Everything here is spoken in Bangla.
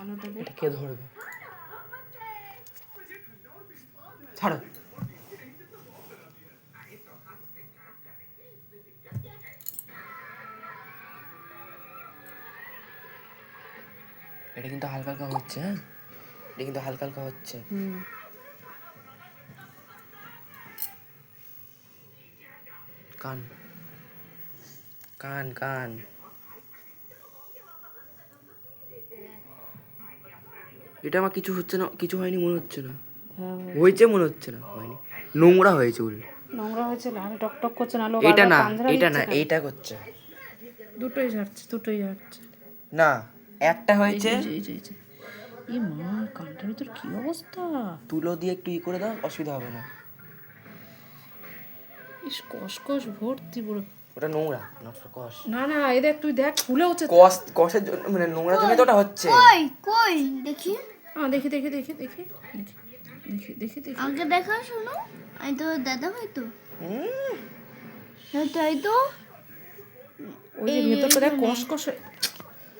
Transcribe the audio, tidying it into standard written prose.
আলোটা দে। এটা কে ধরবে? ছাড়ো। এটা কিন্তু হালকা হালকা হচ্ছে। হ্যাঁ, এটা কিন্তু হালকা হালকা হচ্ছে। কান কান কান এটা আমার কিছু হচ্ছে না, কিছু হয়নি মনে হচ্ছে না। হ্যাঁ হয়েছে মনে হচ্ছে না, হয়নি। নোংরা হয়েছে উল্টে। নোংরা হয়েছে, লাল টকটক করছে, নাহলে এটা না, পাঞ্জরা এটা না, দিচ্ছে কেন? এইটা করছে। দুটোই ঝাড়ছে, দুটোই ঝাড়ছে। না, একটা হয়েছে। এই মা, কানটার ভিতর কি অবস্থা! তুলো দিয়ে একটু করে দাও, অসুবিধা হবে না। ইস, কসকস ভর্তি পুরো। ওটা নোংরা, নট ফর কস। না না, এই দেখ, তুই দেখ, ফুলে হচ্ছে। কসের জন্য, মানে নোংরার জন্য তো ওটা হচ্ছে। কই কই দেখি দেখি দেখি দেখি দেখি দেখি দেখি দেখি দেখি। আগে দেখা শোনো, আমি তো দাদা ভাই তো তাই তো ওই যে ভেতরটা দেখ, কসকস।